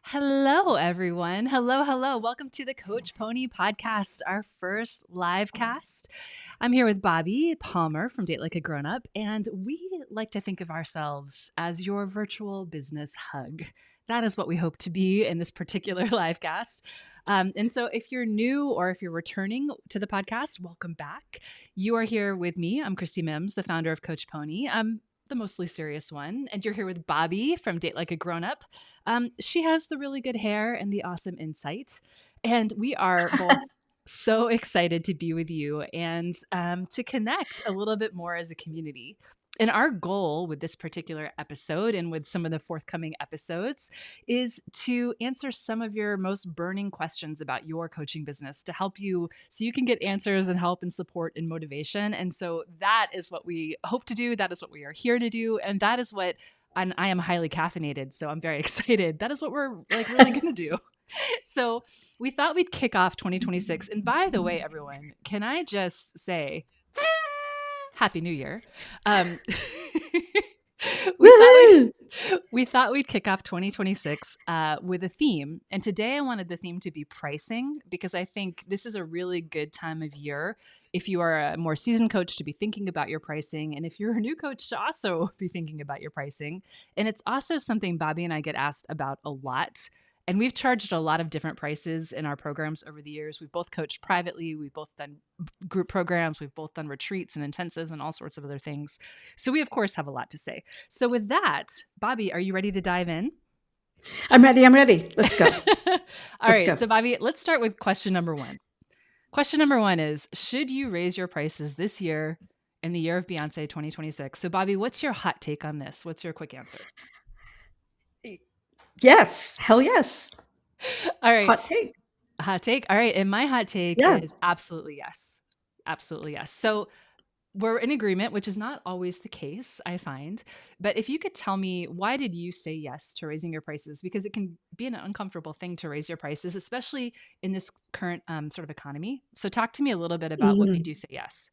Hello, everyone. Hello, hello. Welcome to the Coach Pony podcast, our first live cast. I'm here with Bobbi Palmer from Date Like a Grownup, and we like to think of ourselves as your virtual business hug. That is what we hope to be in this particular live cast. And so if you're new or if you're returning to the podcast, welcome back. You are here with me. I'm Christie Mims, the founder of Coach Pony. I'm the mostly serious one. And you're here with Bobbi from Date Like a Grownup. She has the really good hair and the awesome insight. And we are both so excited to be with you and to connect a little bit more as a community. And our goal with this particular episode and with some of the forthcoming episodes is to answer some of your most burning questions about your coaching business to help you so you can get answers and help and support and motivation. And so that is what we hope to do. That is what we are here to do. And that is what, and I am highly caffeinated, so I'm very excited. That is what we're really going to do. So we thought we'd kick off 2026. And by the way, everyone, can I just say, Happy New Year. We thought we'd kick off 2026 with a theme. And today I wanted the theme to be pricing, because I think this is a really good time of year if you are a more seasoned coach to be thinking about your pricing. And if you're a new coach to also be thinking about your pricing. And it's also something Bobbi and I get asked about a lot. And we've charged a lot of different prices in our programs over the years. We've both coached privately. We've both done group programs. We've both done retreats and intensives and all sorts of other things. So we, of course, have a lot to say. So with that, Bobbi, are you ready to dive in? I'm ready. Let's go. All right. So Bobbi, let's start with question number one. Question number one is, should you raise your prices this year in the year of Beyonce 2026? So Bobbi, what's your hot take on this? What's your quick answer? Yes. Hell yes. All right. Hot take. Hot take. All right. And my hot take is absolutely yes. Absolutely yes. So we're in agreement, which is not always the case, I find. But if you could tell me, why did you say yes to raising your prices? Because it can be an uncomfortable thing to raise your prices, especially in this current sort of economy. So talk to me a little bit about what made you say yes.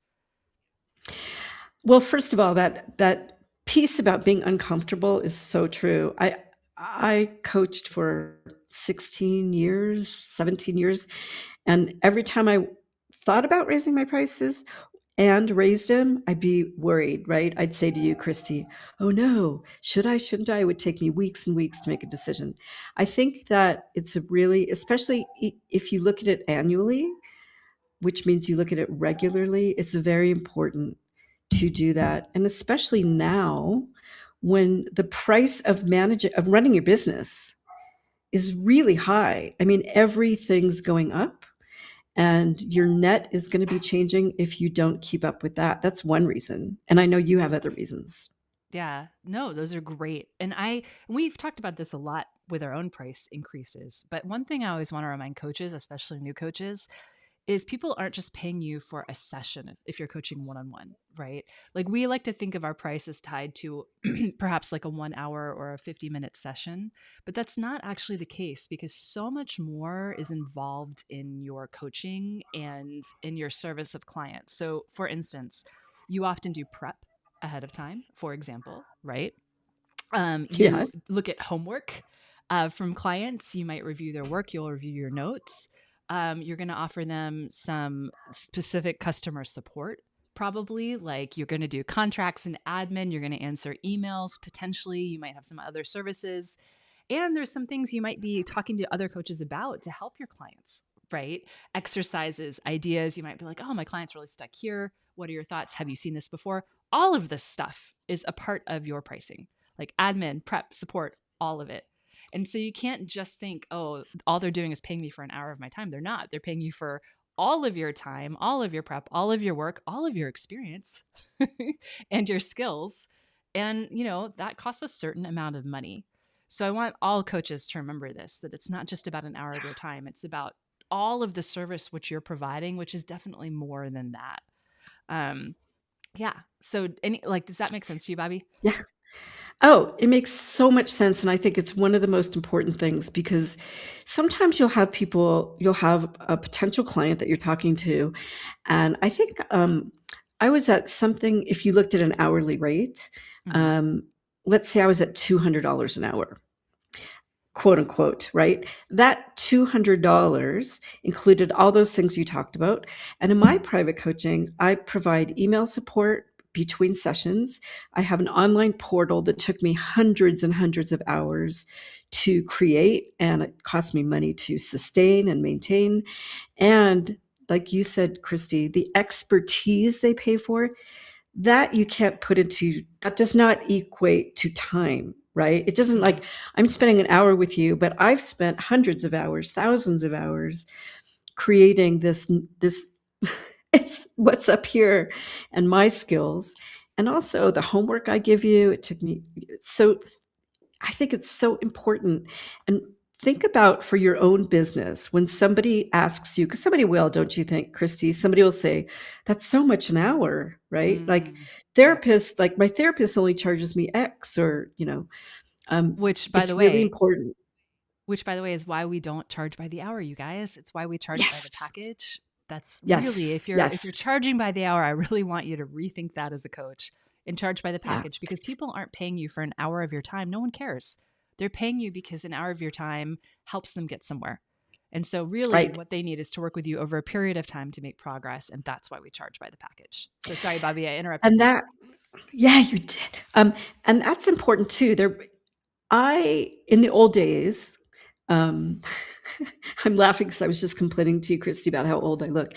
Well, first of all, that piece about being uncomfortable is so true. I coached for 16 years, 17 years. And every time I thought about raising my prices and raised them, I'd be worried, right? I'd say to you, Christie, oh no, should I, shouldn't I? It would take me weeks and weeks to make a decision. I think that it's a really, especially if you look at it annually, which means you look at it regularly, it's very important to do that. And especially now, when the price of running your business is really high. I mean, everything's going up and your net is going to be changing if you don't keep up with that. That's one reason. And I know you have other reasons. Yeah, no, those are great. And we've talked about this a lot with our own price increases. But one thing I always want to remind coaches, especially new coaches, is people aren't just paying you for a session if you're coaching one-on-one, right? Like we like to think of our prices tied to perhaps like a 1 hour or a 50-minute session, but that's not actually the case because so much more is involved in your coaching and in your service of clients. So for instance, you often do prep ahead of time, for example, right? You look at homework from clients. You might review their work. You'll review your notes. You're going to offer them some specific customer support, probably. Like you're going to do contracts and admin. You're going to answer emails. Potentially, you might have some other services. And there's some things you might be talking to other coaches about to help your clients, right? Exercises, ideas. You might be like, oh, my client's really stuck here. What are your thoughts? Have you seen this before? All of this stuff is a part of your pricing, like admin, prep, support, all of it. And so you can't just think, oh, all they're doing is paying me for an hour of my time. They're not. They're paying you for all of your time, all of your prep, all of your work, all of your experience and your skills. And, that costs a certain amount of money. So I want all coaches to remember this, that it's not just about an hour of your time. It's about all of the service which you're providing, which is definitely more than that. Yeah. So does that make sense to you, Bobbi? Yeah. Oh, it makes so much sense. And I think it's one of the most important things because sometimes you'll have a potential client that you're talking to. And I think I was at something, if you looked at an hourly rate, let's say I was at $200 an hour. quote unquote, right? That $200 included all those things you talked about. And in my private coaching, I provide email support between sessions. I have an online portal that took me hundreds and hundreds of hours to create, and it cost me money to sustain and maintain. And like you said, Christie, the expertise they pay for, that you can't put into, that does not equate to time, right? It doesn't, Mhm. like, I'm spending an hour with you, but I've spent hundreds of hours, thousands of hours creating this it's what's up here, and my skills, and also the homework I give you. It took me so, I think it's so important. And think about, for your own business, when somebody asks you, because somebody will, don't you think, Christy? Somebody will say, that's so much an hour, right? Like Mm. Yep. therapists, like my therapist only charges me X, or, Which, by it's the really way, important. is why we don't charge by the hour, you guys. It's why we charge by the Yes. package. That's really, Yes. if you're Yes. charging by the hour, I really want you to rethink that as a coach and charge by the Yeah. package, because people aren't paying you for an hour of your time. No one cares. They're paying you because an hour of your time helps them get somewhere. And so really Right. what they need is to work with you over a period of time to make progress, and that's why we charge by the package. So sorry, Bobby, I interrupted And you. that, yeah, you did. And that's important too. In the old days, um, I'm laughing because I was just complaining to you, Christy, about how old I look.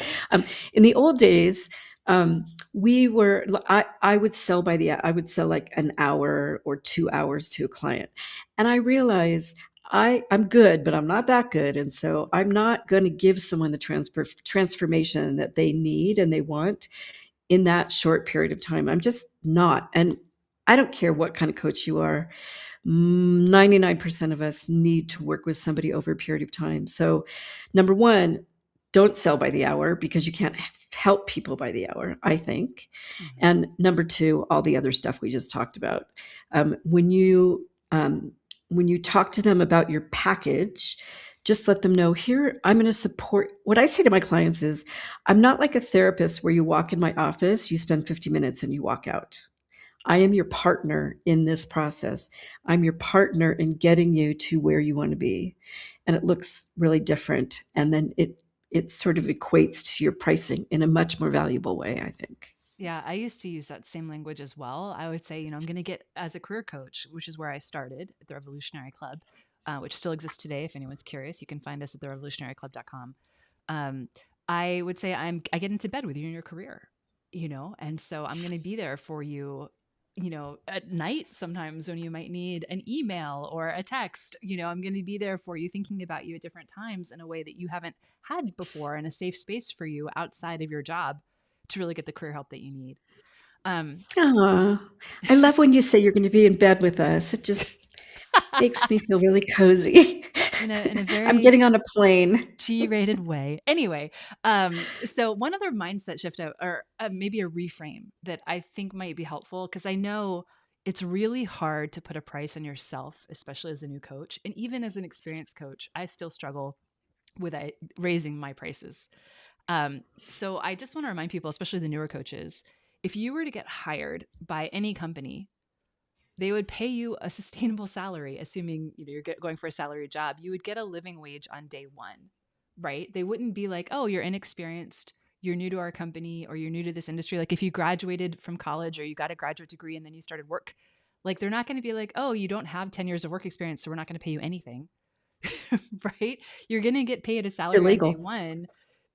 In the old days, um, I would sell I would sell like an hour or 2 hours to a client. And I realized I'm good, but I'm not that good. And so I'm not going to give someone the transformation that they need and they want in that short period of time. I'm just not. And I don't care what kind of coach you are. 99% of us need to work with somebody over a period of time. So, number one, don't sell by the hour, because you can't help people by the hour, I think. Mhm. And number two, all the other stuff we just talked about. Um, when you um, when you talk to them about your package, just let them know, here, I'm going to support. What I say to my clients is, I'm not like a therapist where you walk in my office, you spend 50 minutes and you walk out. I am your partner in this process. I'm your partner in getting you to where you want to be. And it looks really different. And then it sort of equates to your pricing in a much more valuable way, I think. Yeah, I used to use that same language as well. I would say, I'm going to get, as a career coach, which is where I started at the Revolutionary Club, which still exists today. If anyone's curious, you can find us at therevolutionaryclub.com. Um, I would say I get into bed with you in your career, and so I'm going to be there for you, at night sometimes when you might need an email or a text. I'm going to be there for you, thinking about you at different times in a way that you haven't had before, in a safe space for you outside of your job to really get the career help that you need. Um, Aw, I love when you say you're going to be in bed with us. It just makes me feel really cozy. in a I'm very getting on a plane. G-rated way. Anyway, so one other mindset shift, or maybe a reframe that I think might be helpful, because I know it's really hard to put a price on yourself, especially as a new coach, and even as an experienced coach, I still struggle with raising my prices. So I just want to remind people, especially the newer coaches, if you were to get hired by any company, they would pay you a sustainable salary, assuming you're going for a salary job. You would get a living wage on day one, right? They wouldn't be like, oh, you're inexperienced, you're new to our company, or you're new to this industry. Like if you graduated from college or you got a graduate degree and then you started work, like they're not going to be like, oh, you don't have 10 years of work experience, so we're not going to pay you anything. Right? You're going to get paid a It's salary on day illegal. one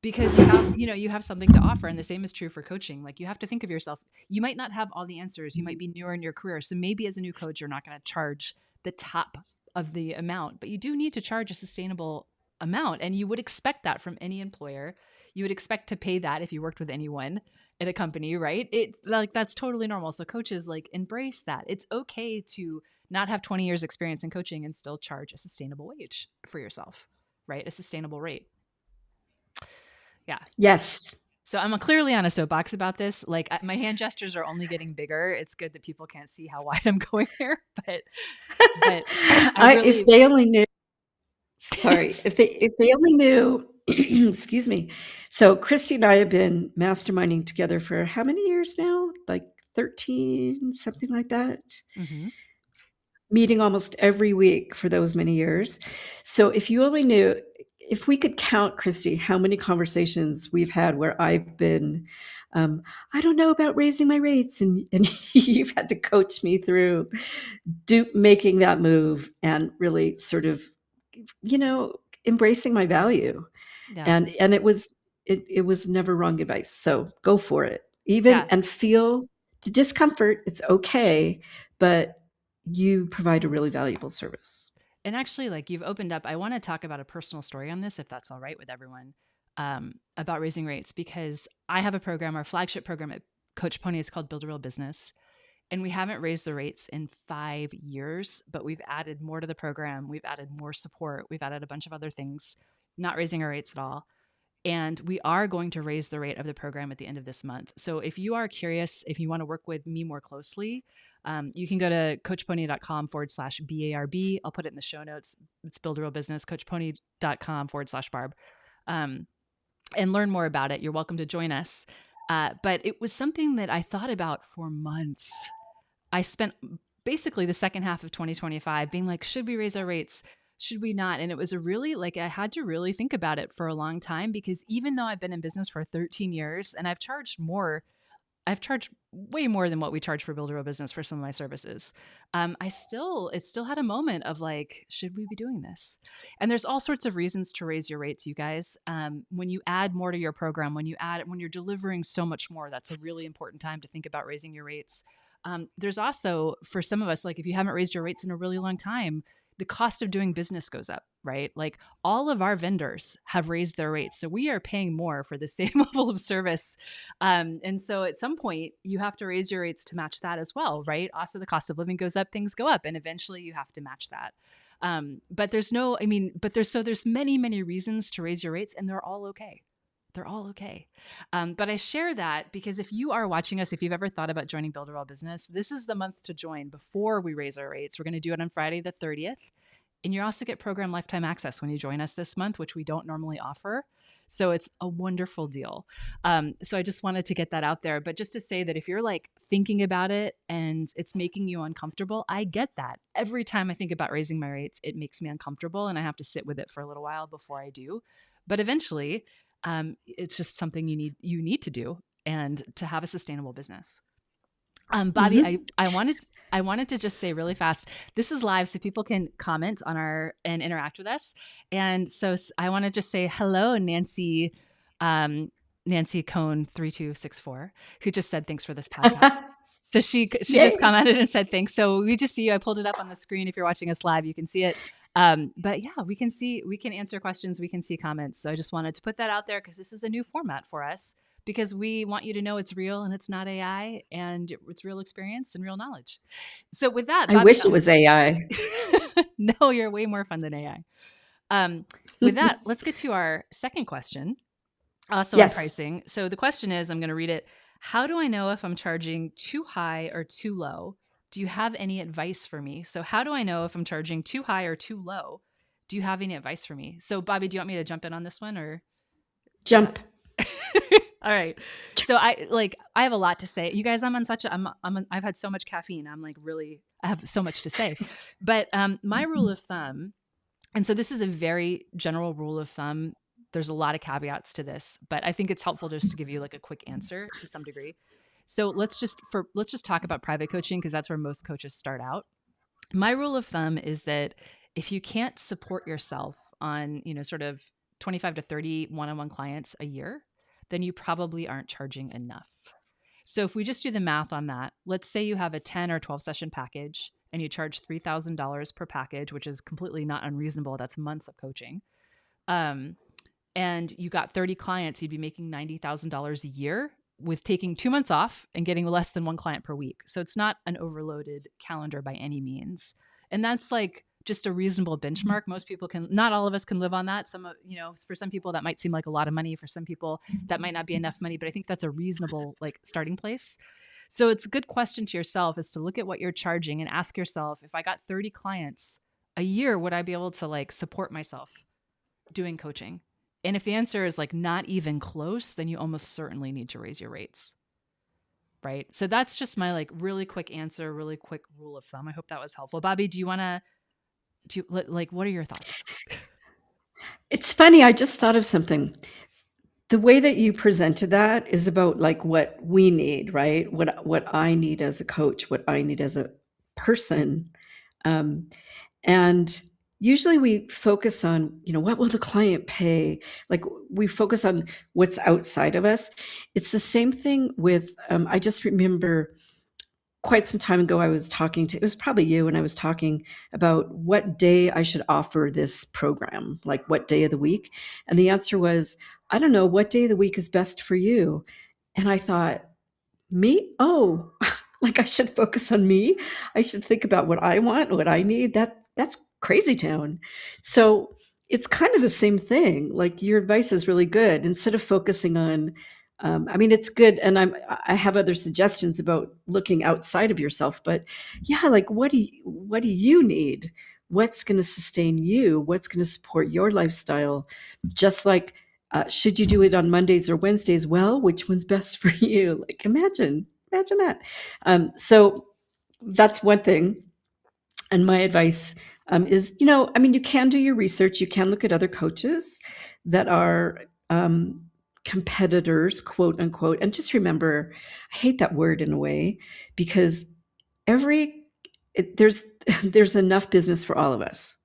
because you have something to offer. And the same is true for coaching. Like you have to think of yourself. You might not have all the answers. You might be newer in your career. So maybe as a new coach, you're not going to charge the top of the amount, but you do need to charge a sustainable amount. And you would expect that from any employer. You would expect to pay that if you worked with anyone at a company, right? It's like that's totally normal. So coaches, like, embrace that. It's okay to not have 20 years experience in coaching and still charge a sustainable wage for yourself, right? A sustainable rate. Yeah. Yes. So I'm clearly on a soapbox about this. Like my hand gestures are only getting bigger. It's good that people can't see how wide I'm going here, but I If really they only knew, sorry, if they only knew, excuse me. So Christy and I have been masterminding together for how many years now? Like 13, something like that. Mhm. meeting almost every week for those many years. So if you only knew, if we could count, Christie, how many conversations we've had where I've been, um, I don't know about raising my rates, and you've had to coach me through making that move and really sort of, you know, embracing my value. Yeah. And it was never wrong advice. So go for it. Even Yeah. and feel the discomfort. It's okay, but you provide a really valuable service. And actually, like you've opened up, I want to talk about a personal story on this, if that's all right with everyone, about raising rates, because I have a program, our flagship program at Coach Pony is called Build a Real Business. And we haven't raised the rates in 5 years, but we've added more to the program. We've added more support. We've added a bunch of other things, not raising our rates at all. And we are going to raise the rate of the program at the end of this month. So if you are curious, if you want to work with me more closely, you can go to coachpony.com/BARB. I'll put it in the show notes. It's Build a Real Business, coachpony.com/Barb, and learn more about it. You're welcome to join us. But it was something that I thought about for months. I spent basically the second half of 2025 being like, should we raise our rates? Should we not? And it was a really, like, I had to really think about it for a long time, because even though I've been in business for 13 years and I've charged way more than what we charge for Build a Real Business for some of my services. It still had a moment of like, should we be doing this? And there's all sorts of reasons to raise your rates, you guys. When you add more to your program, when you're delivering so much more, that's a really important time to think about raising your rates. There's also, for some of us, like if you haven't raised your rates in a really long time, the cost of doing business goes up, right? Like all of our vendors have raised their rates. So we are paying more for the same level of service. And so at some point you have to raise your rates to match that as well, right? Also, the cost of living goes up, things go up, and eventually you have to match that. But there's many, many reasons to raise your rates, and they're all okay. They're all okay. But I share that because if you are watching us, if you've ever thought about joining Build a Real Business, this is the month to join before we raise our rates. We're going to do it on Friday the 30th. And you also get program lifetime access when you join us this month, which we don't normally offer. So it's a wonderful deal. So I just wanted to get that out there. But just to say that if you're like thinking about it and it's making you uncomfortable, I get that. Every time I think about raising my rates, it makes me uncomfortable and I have to sit with it for a little while before I do. But eventually, it's just something you need to do and to have a sustainable business. Bobbi, Mm-hmm. I wanted to just say really fast, this is live so people can comment on and interact with us. And so I want to just say hello, Nancy, Nancy Cone 3264, who just said thanks for this podcast. So she just Yay. commented and said thanks. So we just see you. I pulled it up on the screen. If you're watching us live, you can see it. But yeah, we can answer questions. We can see comments. So I just wanted to put that out there because this is a new format for us, because we want you to know it's real and it's not AI, and it's real experience and real knowledge. So with that, I Bobbi, wish it was AI. no, you're way more fun than AI. With that, let's get to our second question, also on Yes. pricing. So the question is, I'm going to read it. How do I know if I'm charging too high or too low? Do you have any advice for me? So how do I know if I'm charging too high or too low? Do you have any advice for me? So Bobbi, do you want me to jump in on this one, or is that Jump. all right? So I have a lot to say. You guys, I've had so much caffeine. I have so much to say. But my rule of thumb, and so this is a very general rule of thumb. There's a lot of caveats to this, but I think it's helpful just to give you like a quick answer to some degree. So let's just talk about private coaching, because that's where most coaches start out. My rule of thumb is that if you can't support yourself on, sort of 25 to 30 one-on-one clients a year, then you probably aren't charging enough. So if we just do the math on that, let's say you have a 10 or 12 session package and you charge $3,000 per package, which is completely not unreasonable. That's months of coaching. And you got 30 clients, you'd be making $90,000 a year with taking 2 months off and getting less than one client per week. So it's not an overloaded calendar by any means. And that's like just a reasonable benchmark. Most people not all of us can live on that. For some people that might seem like a lot of money. For some people that might not be enough money, but I think that's a reasonable like starting place. So it's a good question to yourself is to look at what you're charging and ask yourself, if I got 30 clients a year, would I be able to like support myself doing coaching? And if the answer is like not even close, then you almost certainly need to raise your rates. right? So that's just my like really quick answer, really quick rule of thumb. I hope that was helpful. Bobbi, do you want to do like what are your thoughts? It's funny, I just thought of something. The way that you presented that is about like what we need, right? What I need as a coach, what I need as a person. Um, and usually we focus on, what will the client pay? Like we focus on what's outside of us. It's the same thing with, I just remember quite some time ago, it was probably you, and I was talking about what day I should offer this program, like what day of the week. And the answer was, I don't know, what day of the week is best for you? And I thought, me? Oh, like I should focus on me. I should think about what I want, what I need. That's crazy town. So it's kind of the same thing. Like your advice is really good. Instead of focusing on, I mean, it's good, and I have other suggestions about looking outside of yourself. But yeah, like what do you need? What's going to sustain you? What's going to support your lifestyle? Just like should you do it on Mondays or Wednesdays? Well, which one's best for you? Like, imagine that. So that's one thing. And my advice is, I mean, you can do your research. You can look at other coaches that are competitors, quote unquote. And just remember, I hate that word in a way because there's there's enough business for all of us.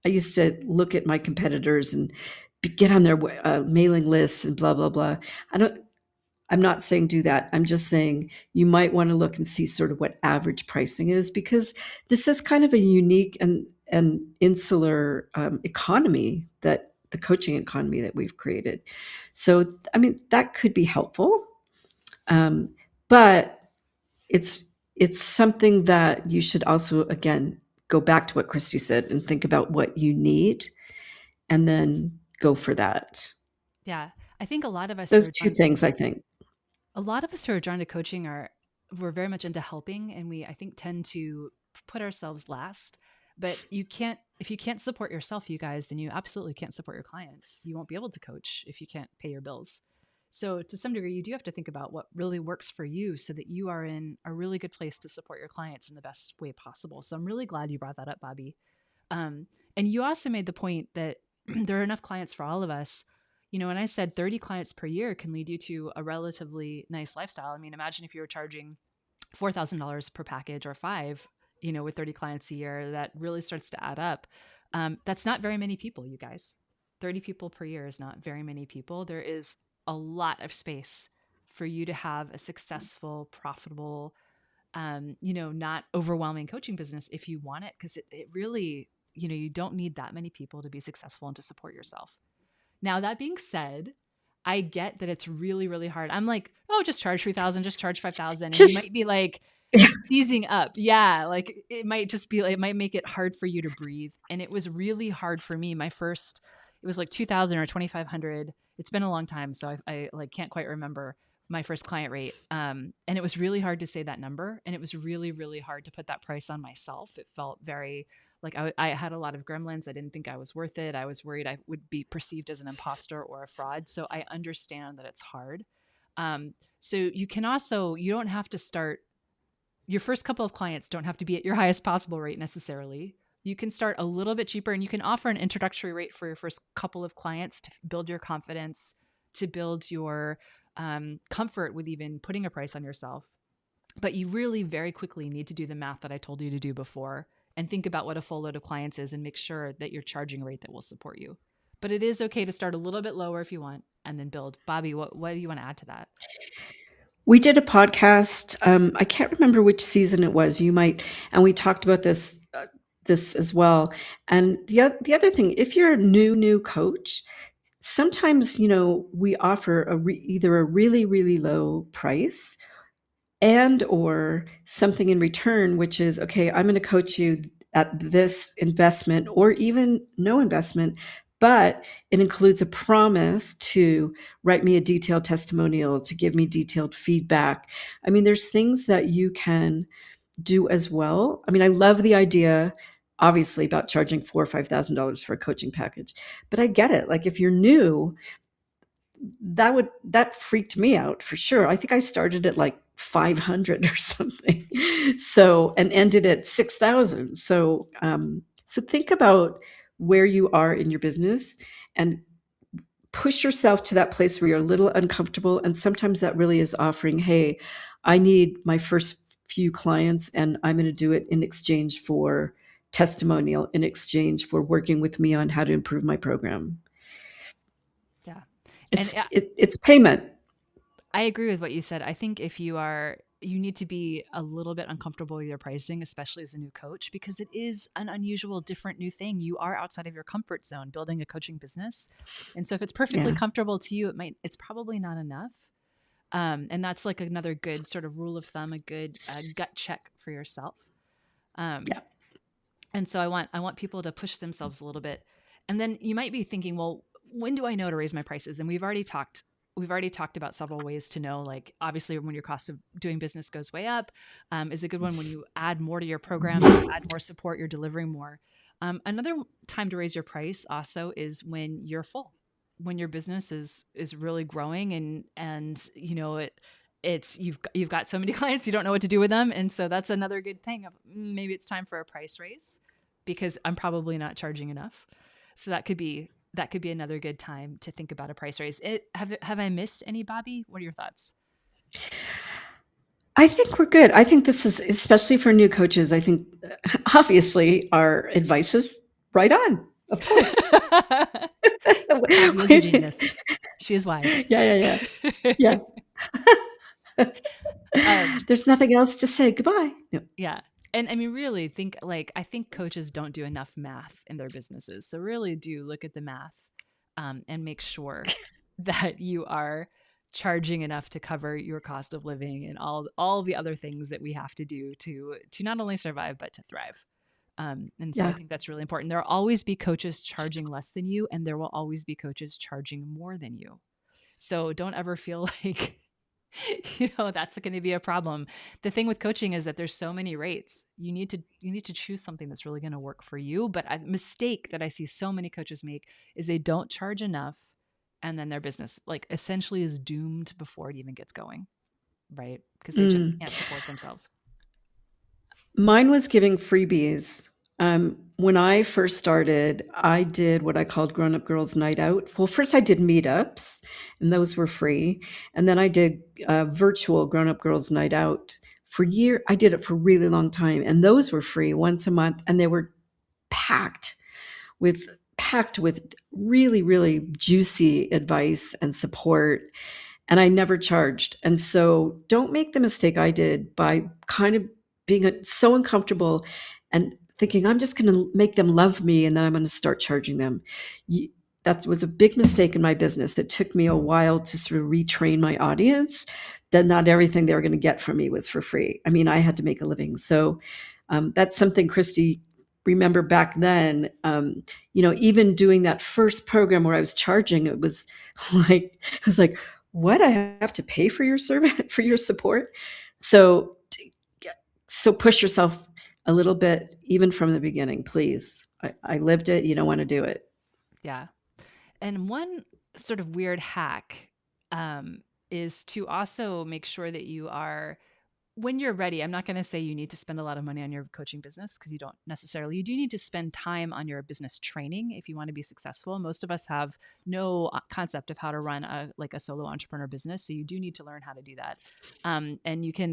I used to look at my competitors and get on their mailing lists and blah blah blah. I'm not saying do that. I'm just saying you might want to look and see sort of what average pricing is, because this is kind of a unique and insular economy, that the coaching economy that we've created. So I mean that could be helpful, but it's it's something that you should also, again, go back to what Christie said and think about what you need and then go for that. Yeah. I think a lot of us who Those are two drawn things, I think. a lot of us who are drawn to coaching are we're very much into helping, and we I think tend to put ourselves last. But you can't if you can't support yourself, you guys, then you absolutely can't support your clients. You won't be able to coach if you can't pay your bills. So to some degree, you do have to think about what really works for you so that you are in a really good place to support your clients in the best way possible. So I'm really glad you brought that up, Bobbi. Um, and you also made the point that there are enough clients for all of us. When I said 30 clients per year can lead you to a relatively nice lifestyle. I mean, imagine if you were charging $4,000 per package or five, with 30 clients a year, that really starts to add up. That's not very many people, you guys. 30 people per year is not very many people. There is a lot of space for you to have a successful, profitable, not overwhelming coaching business if you want it, because it really, you don't need that many people to be successful and to support yourself. Now, that being said, I get that it's really, really hard. I'm like, oh, just charge 3,000, just charge 5,000. And you Just might be like seizing up. Yeah. Like it might just be, it might make it hard for you to breathe. And it was really hard for me. It was like 2,000 or 2,500. It's been a long time. So I like can't quite remember my first client rate. And it was really hard to say that number. And it was really, really hard to put that price on myself. It felt very like I had a lot of gremlins. I didn't think I was worth it. I was worried I would be perceived as an imposter or a fraud. So I understand that it's hard. So you don't have to start, your first couple of clients don't have to be at your highest possible rate necessarily. You can start a little bit cheaper, and you can offer an introductory rate for your first couple of clients to build your confidence, to build your comfort with even putting a price on yourself. But you really very quickly need to do the math that I told you to do before and think about what a full load of clients is and make sure that you're charging a rate that will support you. But it is okay to start a little bit lower if you want and then build. Bobbi, what do you want to add to that? We did a podcast. I can't remember which season it was. You might, and we talked about this as well. And the other thing, if you're a new coach, sometimes we offer either a really really low price and or something in return, which is, okay, I'm going to coach you at this investment or even no investment, but it includes a promise to write me a detailed testimonial, to give me detailed feedback. I mean, there's things that you can do as well. I mean, I love the idea, obviously, about charging $4,000 or $5,000 for a coaching package, but I get it. Like if you're new, that freaked me out for sure. I think I started at like 500 or something. So, and ended at 6,000. So, so think about where you are in your business and push yourself to that place where you're a little uncomfortable. And sometimes that really is offering, hey, I need my first few clients and I'm going to do it in exchange for testimonial, in exchange for working with me on how to improve my program. Yeah. And It's payment. I agree with what you said. I think if you need to be a little bit uncomfortable with your pricing, especially as a new coach, because it is an unusual, different new thing. You are outside of your comfort zone building a coaching business. And so if it's perfectly Yeah. comfortable to you, it's probably not enough. And that's like another good sort of rule of thumb, a good gut check for yourself. Um, Yeah. and so I want people to push themselves a little bit. And then you might be thinking, well, when do I know to raise my prices? And we've already talked about several ways to know, like obviously when your cost of doing business goes way up, is a good one when you add more to your program, you add more support, you're delivering more. Another time to raise your price also is when you're full, when your business is really growing and it's you've got so many clients you don't know what to do with them, and so that's another good thing of maybe it's time for a price raise because I'm probably not charging enough. So that could be another good time to think about a price raise. Have I missed any, Bobbi? What are your thoughts? I think we're good. I think this is, especially for new coaches, I think obviously our advice is right on, of course. Bobbi is a genius. She is wise. Yeah. Yeah. um, There's nothing else to say. Goodbye. No. Yeah. And I mean, really think like, I think coaches don't do enough math in their businesses. So really do look at the math, and make sure that you are charging enough to cover your cost of living and all the other things that we have to do to not only survive, but to thrive. And so I Yeah. think that's really important. There will always be coaches charging less than you, and there will always be coaches charging more than you. So don't ever feel like that's going to be a problem. The thing with coaching is that there's so many rates. You need to choose something that's really going to work for you. But a mistake that I see so many coaches make is they don't charge enough, and then their business like essentially is doomed before it even gets going, right? Because they just Mm. can't support themselves. Mine was giving freebies. When I first started, I did what I called Grown-Up Girls Night Out. Well, first I did meetups, and those were free. And then I did virtual Grown-Up Girls Night Out. I did it for a really long time, and those were free once a month, and they were packed packed with really, really juicy advice and support. And I never charged. And so don't make the mistake I did by kind of being so uncomfortable and thinking, I'm just going to make them love me and then I'm going to start charging them. That was a big mistake in my business. It took me a while to sort of retrain my audience that not everything they were going to get from me was for free. I mean, I had to make a living. So that's something, Christie, remember back then, even doing that first program where I was charging, it was like, what, I have to pay for your service, for your support? So push yourself a little bit, even from the beginning, please. I lived it. You don't want to do it. Yeah. And one sort of weird hack, is to also make sure that you are, when you're ready, I'm not going to say you need to spend a lot of money on your coaching business because you don't necessarily. You do need to spend time on your business training if you want to be successful. Most of us have no concept of how to run a solo entrepreneur business, so you do need to learn how to do that. And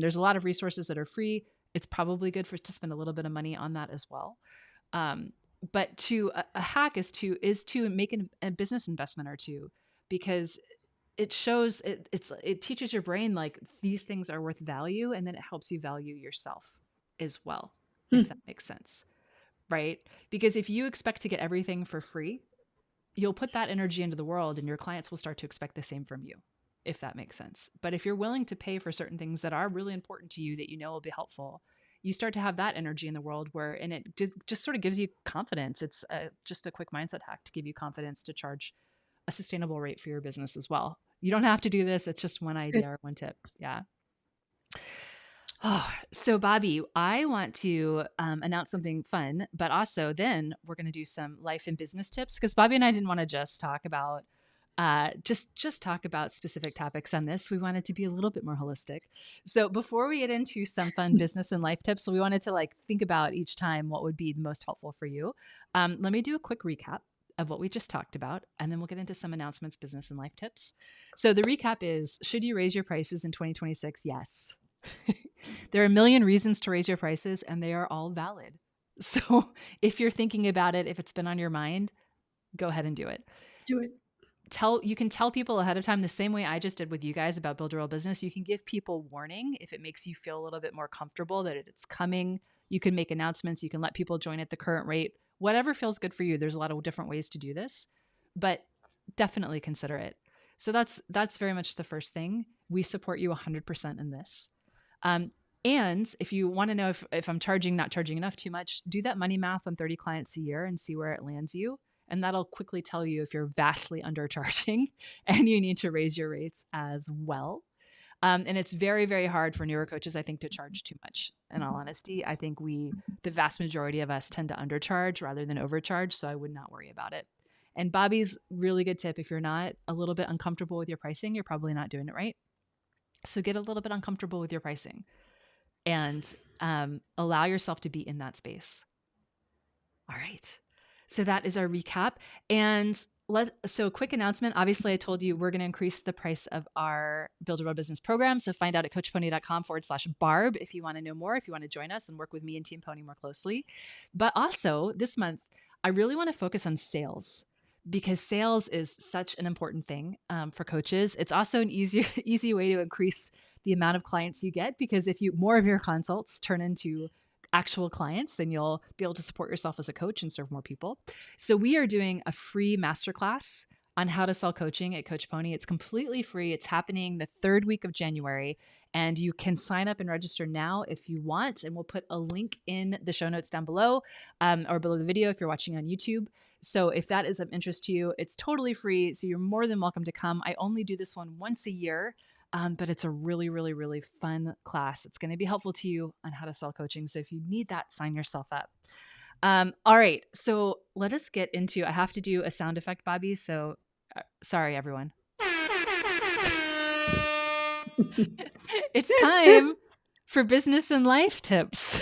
there's a lot of resources that are free. It's probably good to spend a little bit of money on that as well. Um, but a hack is to make a business investment or two, because it teaches your brain like these things are worth value, and then it helps you value yourself as well, if that Hmm. makes sense, right? Because if you expect to get everything for free, you'll put that energy into the world and your clients will start to expect the same from you, if that makes sense. But if you're willing to pay for certain things that are really important to you that you know will be helpful, you start to have that energy in the world and it just sort of gives you confidence. It's just a quick mindset hack to give you confidence to charge a sustainable rate for your business as well. You don't have to do this. It's just one idea or one tip. Yeah. Oh, so Bobbi, I want to announce something fun, but also then we're going to do some life and business tips, because Bobbi and I didn't want to just talk about just talk about specific topics on this. We wanted to be a little bit more holistic. So before we get into some fun business and life tips, we wanted to like think about each time what would be the most helpful for you. Let me do a quick recap of what we just talked about, and then we'll get into some announcements, business and life tips. So the recap is, should you raise your prices in 2026? Yes. There are a million reasons to raise your prices, and they are all valid. So if you're thinking about it, if it's been on your mind, go ahead and do it. Do it. You can tell people ahead of time, the same way I just did with you guys about Build a Real Business. You can give people warning if it makes you feel a little bit more comfortable that it's coming. You can make announcements. You can let people join at the current rate. Whatever feels good for you. There's a lot of different ways to do this, but definitely consider it. So that's very much the first thing. We support you 100% in this. And if you want to know if I'm charging, not charging enough, too much, do that money math on 30 clients a year and see where it lands you. And that'll quickly tell you if you're vastly undercharging and you need to raise your rates as well. And it's very, very hard for newer coaches, I think, to charge too much. In all honesty, I think the vast majority of us tend to undercharge rather than overcharge. So I would not worry about it. And Bobbi's really good tip, if you're not a little bit uncomfortable with your pricing, you're probably not doing it right. So get a little bit uncomfortable with your pricing and allow yourself to be in that space. All right. So that is our recap. And so quick announcement. Obviously, I told you we're going to increase the price of our Build a Real Business program. So find out at coachpony.com/Barb if you want to know more, if you want to join us and work with me and Team Pony more closely. But also this month, I really want to focus on sales, because sales is such an important thing for coaches. It's also an easy way to increase the amount of clients you get, because if more of your consults turn into actual clients, then you'll be able to support yourself as a coach and serve more people. So we are doing a free masterclass on how to sell coaching at Coach Pony. It's completely free. It's happening the third week of January, and you can sign up and register now if you want. And we'll put a link in the show notes down below, or below the video if you're watching on YouTube. So if that is of interest to you, it's totally free. So you're more than welcome to come. I only do this one once a year. But it's a really, really, really fun class. It's going to be helpful to you on how to sell coaching. So if you need that, sign yourself up. All right. So let us get into, I have to do a sound effect, Bobbi. So sorry, everyone. It's time for business and life tips.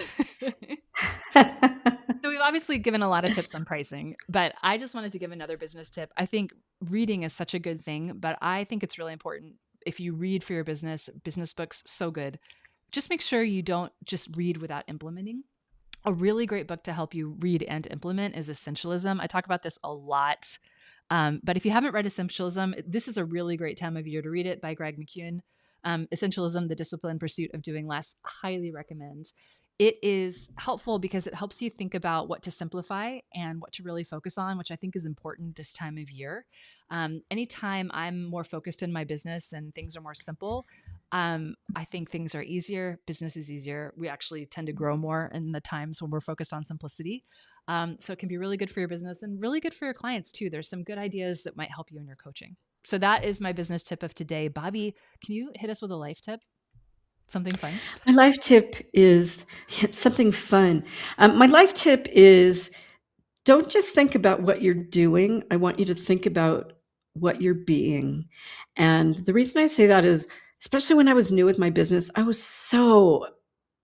So we've obviously given a lot of tips on pricing, but I just wanted to give another business tip. I think reading is such a good thing, but I think it's really important if you read for your business books, so good. Just make sure you don't just read without implementing. A really great book to help you read and implement is Essentialism. I talk about this a lot. But if you haven't read Essentialism, this is a really great time of year to read it, by Greg McKeown. Essentialism, The Disciplined Pursuit of Doing Less. Highly recommend. It is helpful because it helps you think about what to simplify and what to really focus on, which I think is important this time of year. Anytime I'm more focused in my business and things are more simple, I think things are easier. Business is easier. We actually tend to grow more in the times when we're focused on simplicity. So it can be really good for your business and really good for your clients too. There's some good ideas that might help you in your coaching. So that is my business tip of today. Bobbi, can you hit us with a life tip? Something fun? My life tip is something fun. My life tip is, don't just think about what you're doing. I want you to think about what you're being. And the reason I say that is, especially when I was new with my business, I was so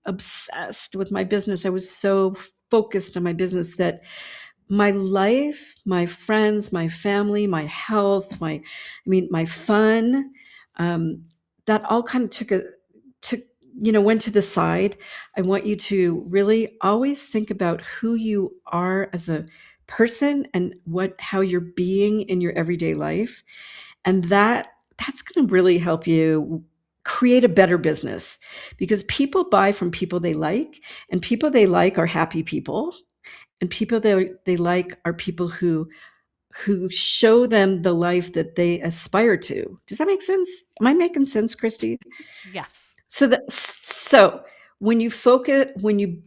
obsessed with my business. I was so focused on my business that my life, my friends, my family, my health, my fun, that all kind of went to the side. I want you to really always think about who you are as a person and how you're being in your everyday life. And that's going to really help you create a better business, because people buy from people they like, and people they like are happy people, and people they like are people who show them the life that they aspire to. Does that make sense? Am I making sense, Christie? Yes. So when you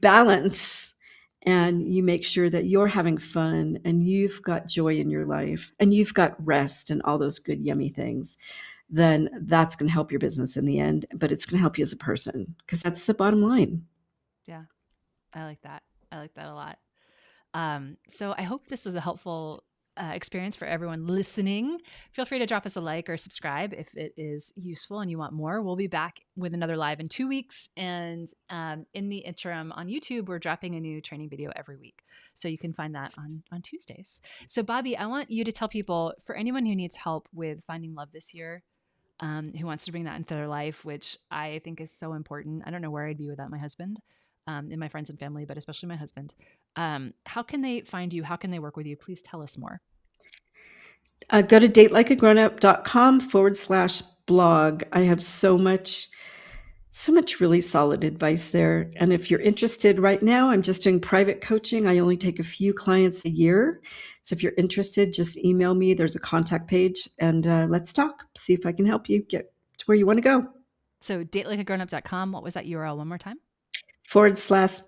balance and you make sure that you're having fun and you've got joy in your life and you've got rest and all those good, yummy things, then that's going to help your business in the end, but it's going to help you as a person, because that's the bottom line. Yeah, I like that. I like that a lot. So I hope this was a helpful experience for everyone listening. Feel free to drop us a like or subscribe if it is useful and you want more. We'll be back with another live in 2 weeks. And in the interim on YouTube, we're dropping a new training video every week. So you can find that on Tuesdays. So Bobbi, I want you to tell people, for anyone who needs help with finding love this year, who wants to bring that into their life, which I think is so important. I don't know where I'd be without my husband, and my friends and family, but especially my husband. How can they find you? How can they work with you? Please tell us more. Go to datelikeagrownup.com/blog. I have so much really solid advice there. And if you're interested right now, I'm just doing private coaching. I only take a few clients a year. So if you're interested, just email me. There's a contact page and let's talk. See if I can help you get to where you want to go. So datelikeagrownup.com. What was that URL one more time? //blog.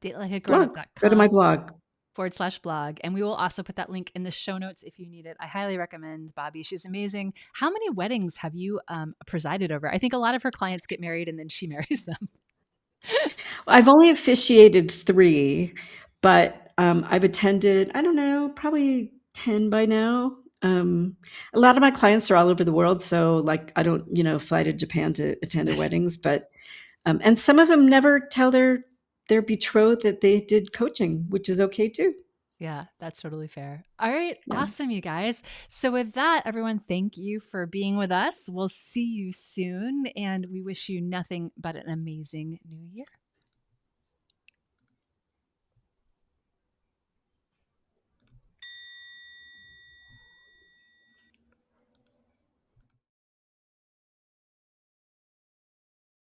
Datelikeagrownup.com. Go to my blog. /blog. And we will also put that link in the show notes if you need it. I highly recommend Bobbi. She's amazing. How many weddings have you presided over? I think a lot of her clients get married and then she marries them. I've only officiated 3, but I've attended, I don't know, probably 10 by now. A lot of my clients are all over the world. So like, I don't, fly to Japan to attend their weddings, but, and some of them never tell their betrothed that they did coaching, which is okay too. Yeah, that's totally fair. All right. Yeah. Awesome, you guys. So with that, everyone, thank you for being with us. We'll see you soon. And we wish you nothing but an amazing new year.